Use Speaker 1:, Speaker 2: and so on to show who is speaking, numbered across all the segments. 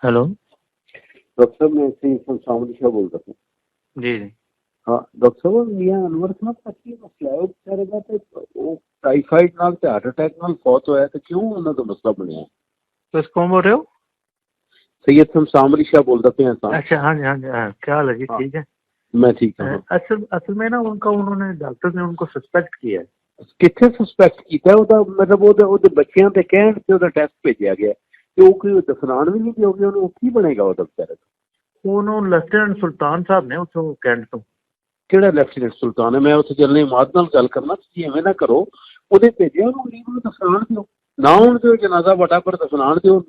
Speaker 1: Hello.
Speaker 2: Doctor साहब मैं ऐसे ही सामने शाह बोल रहा हूँ।
Speaker 1: जी जी।
Speaker 2: हाँ डॉक्टर साहब मियाँ अनवर साहब का की मसला है वो बेचारे का वो टाइफाइड नाल ते हार्ट अटैक नाल फौत होया ते क्यों उन्होंने तो मसला बनया।
Speaker 1: तो कौन बोल रहे हो?
Speaker 2: सैयद सामरी शाह बोल रहे हैं।
Speaker 1: अच्छा हाँ जी हाँ जी हाँ, क्या हाल है जी?
Speaker 2: हाँ
Speaker 1: ठीक है।
Speaker 2: मैं ठीक हूँ। हाँ
Speaker 1: असल असल में ना उनका उन्होंने डॉक्टर ने उनको सस्पेक्ट किया है।
Speaker 2: कितने सस्पेक्ट किया मतलब ਉਹਦੇ ਬੱਚਿਆਂ ਤੇ ਕਹਿਣ ਤੇ ਉਹਦਾ ਟੈਸਟ ਭੇਜਿਆ ਗਿਆ ਤੇ ਉਹ ਕੋਈ ਦਫਨਾਨ ਵੀ ਨਹੀਂ ਦਿਓਗੇ ਉਹਨੂੰ ਕੀ ਬਣੇਗਾ ਉਹਦਾ ਵਿਚਾਰੇ ਦਾ।
Speaker 1: ਉਹਨੂੰ ਲੈਫਟੀਨੈਂਟ ਸੁਲਤਾਨ ਸਾਹਿਬ ਨੇ ਉੱਥੋਂ ਕੈਂਟ ਤੋਂ।
Speaker 2: ਕਿਹੜਾ ਲੈਫਟੀਨੈਂਟ ਸੁਲਤਾਨ ਹੈ? ਮੈਂ ਉੱਥੇ ਜਨਰਲ ਇਮਾਦ ਨਾਲ ਗੱਲ ਕਰਨਾ। ਤੁਸੀਂ ਐਵੇਂ ਨਾ ਕਰੋ, ਉਹਦੇ ਭੇਜਿਆ ਉਹਨੂੰ ਗਰੀਬ ਨੂੰ ਦਫਨਾਨ ਦਿਓ ਨਾ ਹੋਣ ਦਿਓ ਜਨਾਜ਼ਾ ਵੱਡਾ ਪਰ ਦਫਨਾਨ ਦਿਓ।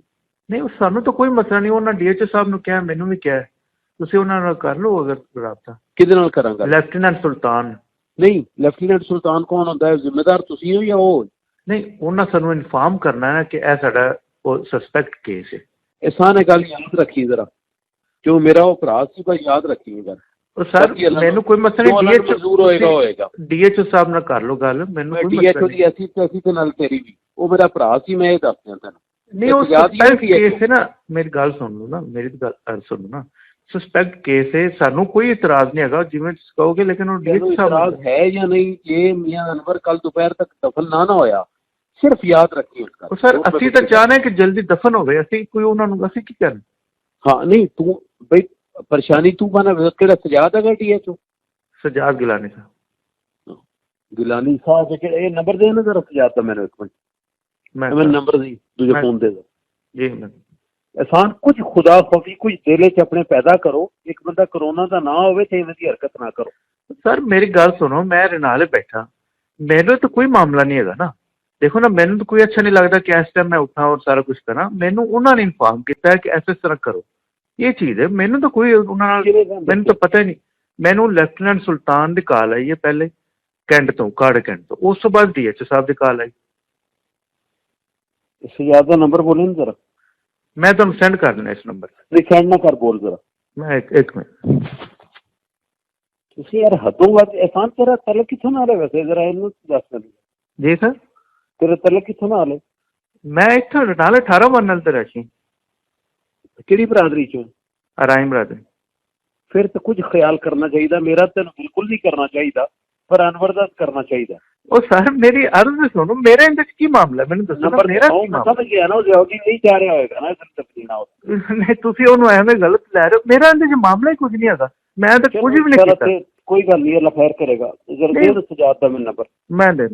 Speaker 1: ਨਹੀਂ ਸਾਨੂੰ ਤਾਂ ਕੋਈ ਮਸਲਾ ਨਹੀਂ, ਉਹਨਾਂ ਡੀਐਚਓ ਸਾਹਿਬ ਨੂੰ ਕਿਹਾ, ਮੈਨੂੰ ਵੀ ਕਿਹਾ, ਤੁਸੀਂ ਉਹਨਾਂ ਨਾਲ ਕਰ ਲਓ ਅਗਰ ਰਾਬਤਾ।
Speaker 2: ਕਿਹਦੇ ਨਾਲ ਕਰਾਂਗਾ?
Speaker 1: ਲੈਫਟੀਨੈਂਟ ਸੁਲਤਾਨ।
Speaker 2: ਨਹੀਂ ਲੈਫਟੀਨੈਂਟ ਸੁਲਤਾਨ ਕੌਣ ਹੁੰਦਾ ਹੈ? ਜ਼ਿੰਮੇਦਾਰ ਤੁਸੀਂ ਹੋ ਜਾਂ ਉਹ?
Speaker 1: ਨਹੀਂ ਉਹਨਾਂ ਸਾਨੂੰ ਇਨਫਾਰਮ ਕਰਨਾ ਹੈ ਕਿ ਇਹ ਸਾਡਾ ਉਹ ਸਸਪੈਕਟ ਕੇਸ ਹੈ।
Speaker 2: ਇਹਸਾਨ ਇਹ ਗੱਲ ਯਾਦ ਰੱਖੀ ਜ਼ਰਾ, ਕਿਉਂ ਮੇਰਾ ਉਹ ਭਰਾ ਸੀ, ਪਰ ਯਾਦ ਰੱਖੀ ਇਹ ਗੱਲ।
Speaker 1: ਸਰ ਮੈਨੂੰ ਕੋਈ ਮਸਲਾ ਨਹੀਂ,
Speaker 2: ਮਨਜ਼ੂਰ ਹੋਏਗਾ ਹੋਏਗਾ।
Speaker 1: ਡੀਐਚਓ ਸਾਹਿਬ ਨਾਲ ਕਰ ਲਓ ਗੱਲ, ਮੈਨੂੰ ਕੋਈ
Speaker 2: ਡੀਐਚਓ ਦੀ ਐਸੀ ਤੇ ਨਾਲ ਤੇਰੀ ਵੀ, ਉਹ ਮੇਰਾ ਭਰਾ ਸੀ, ਮੈਂ ਇਹ ਦੱਸਦਾ ਤੈਨੂੰ।
Speaker 1: ਨਹੀਂ ਉਹ ਸਸਪੈਕਟ ਕੇਸ ਹੈ ਨਾ, ਮੇਰੀ ਗੱਲ ਸੁਣ ਲਓ ਨਾ, ਮੇਰੀ ਗੱਲ ਸੁਣੋ ਨਾ, ਸਸਪੈਕਟ ਕੇਸ ਹੈ, ਸਾਨੂੰ ਕੋਈ ਇਤਰਾਜ਼ ਨਹੀਂ ਹੈਗਾ ਜਿਵੇਂ ਤੁਸੀਂ ਕਹੋਗੇ, ਲੇਕਿਨ ਉਹ ਡੀਐਚਓ ਸਾਹਿਬ
Speaker 2: ਇਤਰਾਜ਼ ਹੈ ਜਾਂ ਨਹੀਂ? ਜੇ ਮੀਆਂ ਅਨਵਰ ਕੱਲ ਦੁਪਹਿਰ ਤੱਕ ਦਫਨ ਨਾ ਹੋਇਆ, ਸਿਰਫ ਯਾਦ ਰੱਖੀ ਉਸका।
Speaker 1: ਸਰ ਅਸੀਂ ਤਾਂ ਚਾਹਨੇ ਕਿ ਜਲਦੀ ਦਫਨ ਹੋਵੇ, ਅਸੀਂ ਕੋਈ ਉਹਨਾਂ ਨੂੰ ਅਸੀਂ ਕੀ ਕਰਨਾ।
Speaker 2: ਹਾਂ ਨਹੀਂ ਤੂੰ ਬਈ ਪਰੇਸ਼ਾਨੀ ਤੂੰ ਬਣਾ, ਕਿਹੜਾ ਸਜਾਦ ਹੈਗਾ ਡੀਐਚਓ?
Speaker 1: ਸਜਾਦ ਗਿਲਾਨੀ ਸਾਹਿਬ।
Speaker 2: ਗਿਲਾਨੀ ਸਾਹਿਬ ਇਹ ਨੰਬਰ ਦੇ ਨਾ ਜ਼ਰਾ ਸਜਾਦ ਦਾ ਮੈਨੂੰ ਇੱਕ ਮਿੰਟ, मैं नंबर दी तुझे फोन दे दो
Speaker 1: जी।
Speaker 2: एहसान कुछ खुदा खौफी कुछ दिल च अपने पैदा करो, एक बंदा कोरोना का ना होवे ते इवें दी हरकत ना करो।
Speaker 1: सर मेरी गल सुनो, मैं रनाले बैठा, मेरे तो कोई मामला नहीं है ना। देखो ना, मैंने तो कोई अच्छा नहीं लगता कि इस टाइम मैं उठा और सारा कुछ करा। मैनू उन्होंने इन्फॉर्म किया है कि ऐसे इस तरह करो, ये चीज़ है। मैनू तो कोई मैनू तो पता ही नहीं। मैनू लैफ्टिनेंट सुल्तान की कॉल आई है पहले कैंट तो, काड़ कैंट तो, उस तो बाद डीएचओ साहब की कॉल आई।
Speaker 2: सजाद का नंबर बोले ना जरा,
Speaker 1: मैं तुम सेंड कर देना इस नंबर से।
Speaker 2: नहीं सेंड ना कर, बोल जरा।
Speaker 1: मैं एक मिनट।
Speaker 2: तुसी यार हदों वध। एहसान तेरा तलक किथों नाल है वैसे, जरा इनू दस मैनू।
Speaker 1: जी सर
Speaker 2: तेरा तलक किथों नाल है?
Speaker 1: मैं इत्थों नाल 18 मरनल ते रही।
Speaker 2: किहड़ी बरादरी चों?
Speaker 1: अराइम बरादरी।
Speaker 2: फिर तो कुछ ख्याल करना चाहिए। मेरा तेन बिल्कुल नहीं करना चाहिए, पर अनवर दा करना चाहिए।
Speaker 1: ओ सर मेरी अर्ज सुनो, मेरे अंदर की मामला मैंने दसो ना, मेरा की मामला
Speaker 2: समझ गया ना, वो जवाबी नहीं जा रहा होगा ना इधर तकदीना हो।
Speaker 1: नहीं तुसी ओनु एवें गलत ले रहे हो, मेरा अंदर मामला ही कुछ नहीं है। मैं तो कुछ भी नहीं कीता।
Speaker 2: कोई गल नहीं, अल्लाह खैर करेगा। जरा दे दो सजाद दा मेरा नंबर।
Speaker 1: मैं दे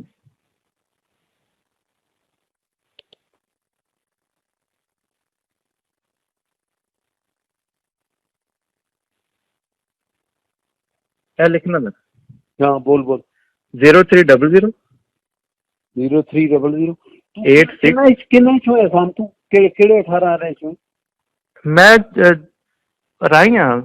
Speaker 1: क्या लिखना ना?
Speaker 2: हाँ बोल बोल।
Speaker 1: 0300
Speaker 2: 0300
Speaker 1: 86
Speaker 2: किन्ना चो है साम तू केड़े 18 आ रहे चो?
Speaker 1: मैं राई हां।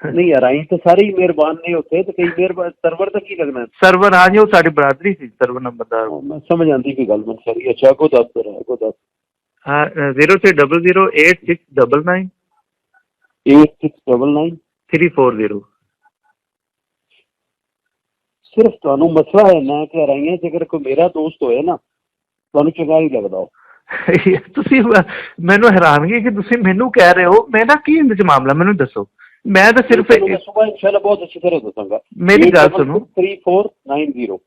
Speaker 2: नहीं यार आई तो सारे ही मेहरबान नहीं होते, तो कई मेहरबान सर्वर तक ही लगना है।
Speaker 1: सर्वर हाँ जी, वो साडी बरादरी सी सर्वर नंबरदार।
Speaker 2: मैं समझ आंदी की गल मन सारी। अच्छा को दस रहा को दस।
Speaker 1: हाँ 0300 8699
Speaker 2: 8699
Speaker 1: 340।
Speaker 2: सिर्फ तुहानू मसला है ना कि राइयां च अगर कोई मेरा दोस्त होए ना, तुहानू चंगा नहीं लगदा।
Speaker 1: ਤੁਸੀਂ ਮੈਨੂੰ ਹੈਰਾਨਗੀ ਕਿ ਤੁਸੀਂ ਮੈਨੂੰ ਕਹਿ ਰਹੇ ਹੋ, ਮੈਂ ਨਾ ਕੀ ਇਹਦੇ ਚ ਮਾਮਲਾ ਮੈਨੂੰ ਦੱਸੋ। मैं तो सिर्फ
Speaker 2: सुबह इंशाल्लाह बहुत अच्छी तरह दसूंगा।
Speaker 1: मेरी गल सुनो।
Speaker 2: 3490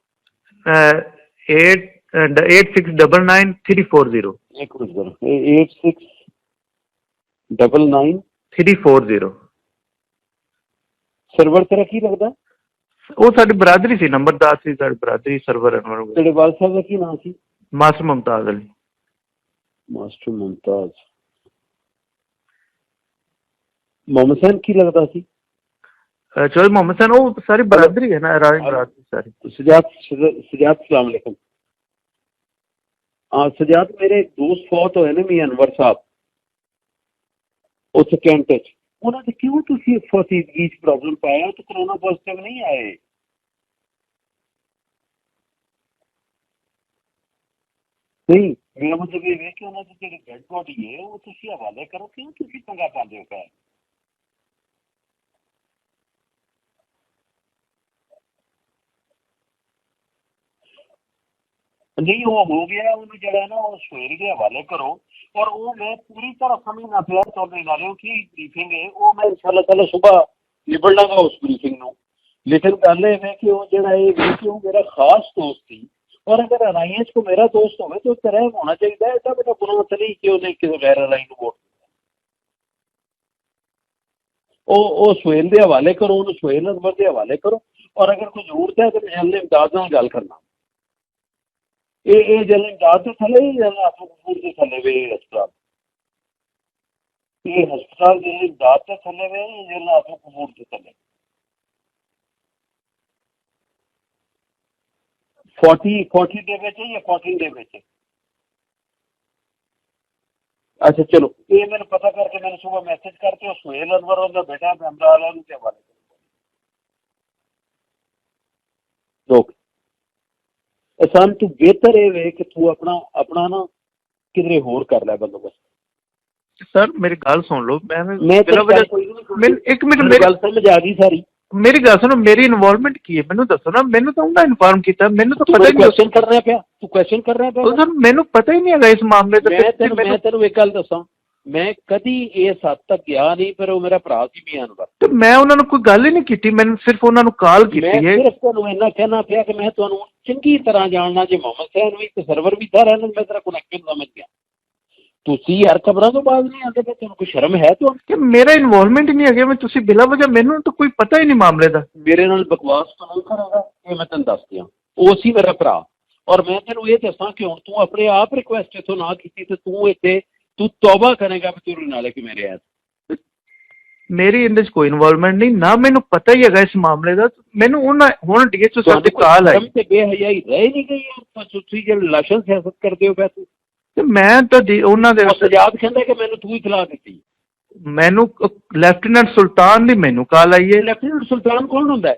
Speaker 1: 8699 340।
Speaker 2: एक मिनट जरा, 8699
Speaker 1: 340।
Speaker 2: सर्वर तेरा की लगदा?
Speaker 1: वो साडी बरादरी सी, नंबरदार सी साडी बरादरी सर्वर।
Speaker 2: तेरे वाल साहब का की नाम सी?
Speaker 1: मास्टर मुमताज अली।
Speaker 2: मास्टर मुमताज। मोहम्मद हुसैन की लगता सी?
Speaker 1: चलो मोहम्मद हुसैन वो सारी बरादरी है ना, राय बरादरी सारी।
Speaker 2: सजाद सलाम अलैकुम। हाँ सजाद मेरे दोस्त फौत होए ने मियां अनवर साहब उस कैंट च, उन्होंने क्यों तुसी फसीदगी च प्रॉब्लम पाया? तो कोरोना पॉजिटिव नहीं आए। नहीं मेरा मतलब ये है कि उन्होंने जो डेड बॉडी है वो तुसी हवाले करो, क्यों तुसी पंगा पाते हो? क्या नहीं वो हो गया, उन्हें जरा ना वो सोहेल के हवाले करो। और वो मैं पूरी तरह समझ ना पाया चौधरी नाले की ब्रीफिंग है वो मैं इंशाल्लाह ताला सुबह निबड़ लांगा उस ब्रीफिंग ਨੂੰ लेकिन गल है कि वो ਜਿਹੜਾ ਇਹ ਵੀ ਕਿ ਉਹ ਮੇਰਾ ਖਾਸ ਦੋਸਤ ਸੀ और अगर अलायंस को मेरा दोस्त होवे तो तरह होना चाहिए है एडा बड़ा गुनाह तो नहीं कि उन्हें किसी गैर अलाइन को वोट ਉਹ ਸੁਹੇਲ ਦੇ ਹਵਾਲੇ करो ਉਹਨੂੰ ਸੁਹੇल अनवर ਦੇ हवाले करो और अगर कोई जरूरत है तो मैं जल इमदाद ਨਾਲ गल करना ਇਹ जल इमदाद ਦੇ थले जल आपको कपूर ਦੇ थले वे हस्पताल ये हस्पताल जल इमदाद ਦੇ थले वे जल आपको कपूर ਦੇ थले 40 ਦੇ ਵਿੱਚ ਜਾਂ 14 ਦੇ ਵਿੱਚ अच्छा चलो ये मैंने पता करके मैंने सुबह मैसेज करके और सुहेल अनवर उनका बेटा मैंबर आला के हवाले ओके एहसान तू बेहतर ये वे कि तू अपना अपना ना किधरे होर कर ले बंदोबस्त
Speaker 1: सर मेरी गल सुन लो मैं
Speaker 2: एक मिनट मेरी गल समझ आ गई सारी
Speaker 1: मेरी गल सुनो मेरी इन्वॉल्वमेंट की है मैनू दसो ना मैनू तो उन्हें इन्फॉर्म किया मैनू तो पता ही
Speaker 2: क्वेश्चन कर रहा पिया तू क्वेश्चन कर रहा पिया
Speaker 1: सर मैनू पता ही नहीं है इस मामले
Speaker 2: मैं तेन एक गल दसा मैं कदी इस हद तक गया नहीं पर वो मेरा भरा सी मियां अनवर
Speaker 1: तो मैं उन्होंने कोई गल ही नहीं की मैंने सिर्फ उन्होंने कॉल की है
Speaker 2: सिर्फ तेन इन्ना कहना पिया कि मैं तुहानू चंगी तरह जानना जे मोहम्मद सैन भी ते सरवर भी था रहना मैं तेरा कनेक्शन समझ गया ਤੁਸੀਂ यार खबरों तो बाद नहीं आते पे तेन कोई शर्म है तो
Speaker 1: कि मेरा इन्वॉल्वमेंट ही नहीं है मैं तुसी बिला वजह मैनू तो कोई पता ही नहीं मामले दा
Speaker 2: मेरे नाल बकवास तो नहीं करेगा ये मैं तेन दस दिया वो सी मेरा भरा और मैं तेन ये दसा कि हुण तू अपने आप रिक्वेस्ट इथों ना कीती ते तू इत्थे तू तौबा करेगा भी तेरे नाले कि मेरे ऐ
Speaker 1: मेरी इंदे च कोई इन्वॉल्वमेंट नहीं ना मैनू पता ही है इस मामले दा मैनू हुण डीएचओ साहब दी कॉल आई
Speaker 2: ते बेहयाई रह नहीं गई यार तुसी जे लाशन सियासत करदे हो पैसे
Speaker 1: ਤੇ ਮੈਂ ਤਾਂ ਉਹਨਾਂ ਦੇ
Speaker 2: ਸਜਾਦ ਕਹਿੰਦਾ ਕਿ ਮੈਨੂੰ ਤੂੰ ਇਤਲਾਹ ਦਿੱਤੀ
Speaker 1: ਮੈਨੂੰ ਲੈਫਟੀਨੈਂਟ ਸੁਲਤਾਨ ਦੀ ਮੈਨੂੰ ਕਾਲ ਆਈ ਹੈ
Speaker 2: ਲੈਫਟੀਨੈਂਟ ਸੁਲਤਾਨ ਕੌਣ ਹੁੰਦਾ ਹੈ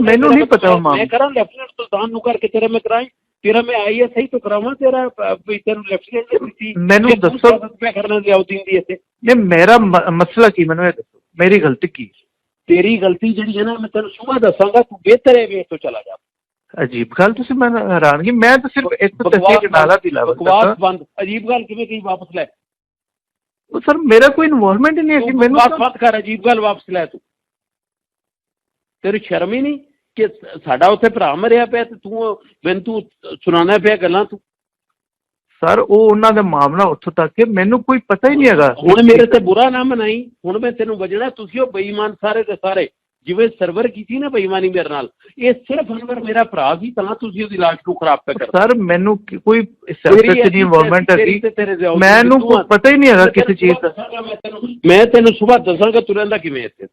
Speaker 1: ਮੈਨੂੰ ਨਹੀਂ ਪਤਾ
Speaker 2: ਮੈਂ ਕਰਾਂ ਲੈਫਟੀਨੈਂਟ ਸੁਲਤਾਨ ਨੂੰ ਕਰਕੇ ਤੇਰਾ ਮੈਂ ਕਰਾਈ ਤੇਰਾ ਮੈਂ ਆਈਐਸਆਈ ਤੋਂ ਕਰਾਵਾਂ ਤੇਰਾ ਤੈਨੂੰ ਲੈਫਟੀਨੈਂਟ ਦੀ ਦਿੱਤੀ
Speaker 1: ਮੈਨੂੰ ਦੱਸੋ
Speaker 2: ਮੈਂ ਕਰਨਾ ਜ਼ਿਆਉਦੀਨ ਦੀ ਇੱਥੇ
Speaker 1: ਇਹ ਮੇਰਾ ਮਸਲਾ ਕੀ ਮੈਨੂੰ ਇਹ ਦੱਸੋ ਮੇਰੀ ਗਲਤੀ ਕੀ
Speaker 2: ਤੇਰੀ ਗਲਤੀ ਜਿਹੜੀ ਹੈ ਨਾ ਮੈਂ ਤੈਨੂੰ ਸੁਬਾਹ ਦੱਸਾਂਗਾ ਤੂੰ ਬਿਹਤਰ ਹੈ ਵੇ ਤੋਂ ਚਲਾ ਜਾ
Speaker 1: अजीब गल तुसी मैं हैरानगी मैं तो सिर्फ एक तहसील नाला दिला
Speaker 2: बकवास बंद अजीब गल किवें कही वापस ले
Speaker 1: तो सर मेरा कोई इन्वॉल्वमेंट ही नहीं है
Speaker 2: मैनू बात कर अजीब गल वापस ले तू तेरी शर्म ही नहीं कि साडा उत्थे भरा मरिया पिया ते तू मैनू तू सुनाना पिया गल्लां तू
Speaker 1: सर वो उन्हां दा मामला उत्थों तक कि मैनू कोई पता ही नहीं हैगा
Speaker 2: हुण मेरे ते बुरा ना मनाई हुण मैं तेनू वजना तुसी ओ बेईमान सारे दे सारे जिवें सर्वर की ना बेईमानी मेरे नाल ये सिर्फ अनवर मेरा भरा सी तां तुसीं ओहदी लाश नूं खराब पे कर
Speaker 1: सर मैनू कोई सियासत च नहीं इन्वॉल्वमेंट है मैनू कोई पता ही नहीं हैगा किसी चीज दा
Speaker 2: मैं तेनू सुबह दसांगा तू रहिंदा किवें इत्थे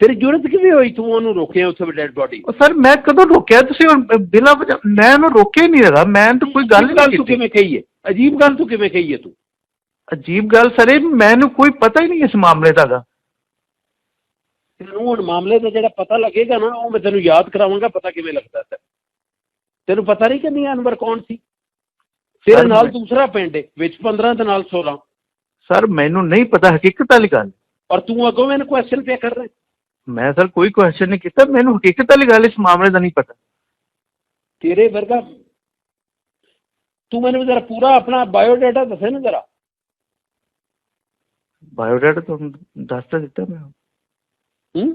Speaker 2: तेरी जरूरत किवें होई तू ओनू रोकिया उत्थे डेड बॉडी
Speaker 1: सर मैं कदों रोकिया तुसीं बिना वजह मैं ओनू रोकिया ही नहीं हैगा मैं तो कोई गल
Speaker 2: नहीं तू किवें कही है अजीब गल तू किवें कही है तू
Speaker 1: अजीब गल सर मैनू कोई पता ही नहीं इस मामले का
Speaker 2: तेनू हुण मामले का जो पता लगेगा ना वो मैं तेनू याद करावांगा पता किवें लगदा है तेनू पता नहीं कि नहीं अनवर कौन सी तेरे नाल दूसरा पिंड है विच 15 ते नाल 16
Speaker 1: सर मैनू नहीं पता हकीकत वाली गल
Speaker 2: और तू अगों मैनू क्वेश्चन पे कर रहा
Speaker 1: मैं सर कोई क्वेश्चन नहीं किया मैनू हकीकत वाली गल इस मामले का नहीं पता
Speaker 2: तेरे वर्गा तू मैंने जरा पूरा अपना बायोडाटा दसे ना जरा
Speaker 1: बायोडाटा तो दस तो दिता मैं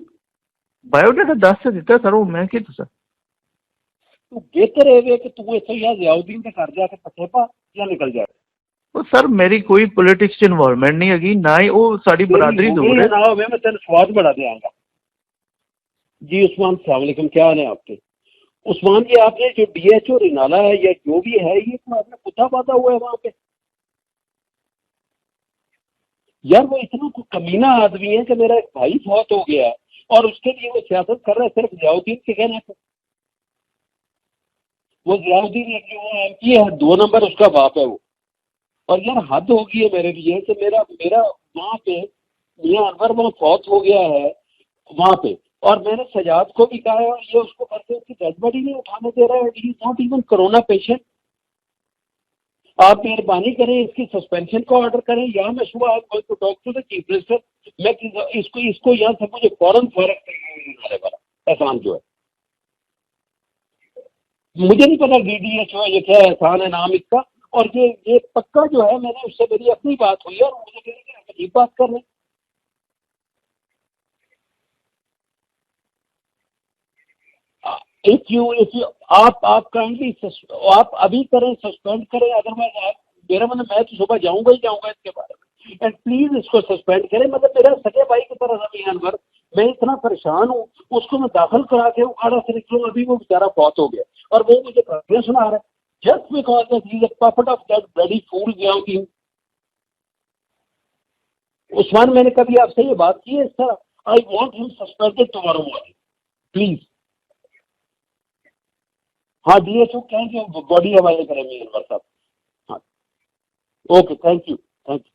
Speaker 1: बायोडाटा दस तो दिता सर वो मैं की दसा
Speaker 2: तू बेहतर है कि तू इत्थे या ज़ियाउद्दीन दे घर जाके पट्ठे पा या निकल जा
Speaker 1: वो सर मेरी कोई पॉलिटिक्स च इन्वॉल्वमेंट नहीं हैगी ना ही वो साडी बरादरी दूर है
Speaker 2: ना होवे मैं तेन स्वाद बड़ा देंगा जी उस्मान अस्सलाम वालेकुम क्या हाल है आपके उस्मान जी आपने जो डीएचओ रिनाला है या जो भी है ये तो आपने कुत्ता पाता हुआ है वहां पे यार वो इतना कमीना आदमी है कि मेरा एक भाई फौत हो गया और उसके लिए वो सियासत कर रहा है सिर्फ ज़ियाउद्दीन के कहने पे वो ज़ियाउद्दीन एक जो एमपी है 2 नंबर उसका बाप है वो और यार हद हो गई है मेरे लिए कि मेरा मेरा वहाँ पे मियां अनवर वहाँ फौत हो गया है वहाँ पे और मैंने सजाद को भी कहा है और ये उसको करके उसकी डेड बॉडी नहीं उठाने दे रहा है he is not even corona patient आप मेहरबानी करें इसकी सस्पेंशन का ऑर्डर करें या मैं सुबह आप talk to the chief minister मैं इसको यहाँ से मुझे फौरन फॉरक वाला एहसान जो है मुझे नहीं पता DDHO ये क्या एहसान है नाम इसका, और ये पक्का जो है, मैंने उससे मेरी अपनी बात हुई और मुझे कह रहे कि आप अजीब बात कर रहे हैं। इफ यू आप काइंडली आप अभी करें, सस्पेंड करें, अदरवाइज आप, मेरा मतलब मैं तो सुबह जाऊंगा ही जाऊंगा इसके बारे में, एंड प्लीज इसको सस्पेंड करें। मतलब मेरा सगे भाई की तरह था मियां अनवर, मैं इतना परेशान हूँ, उसको मैं दाखिल करा के उखाड़ा से निकलूँ, अभी वो बेचारा फौत हो गया और वो मुझे कहानियां सुना रहा है just because that he is a puppet of that bloody fool Giyasuddin. Usman, मैंने कभी आपसे ये बात की है इस तरह? I want him suspended tomorrow morning please. हाँ, DHO कहें कि बॉडी हवाले करें मियां अनवर साहब। हाँ, okay, thank you, thank you.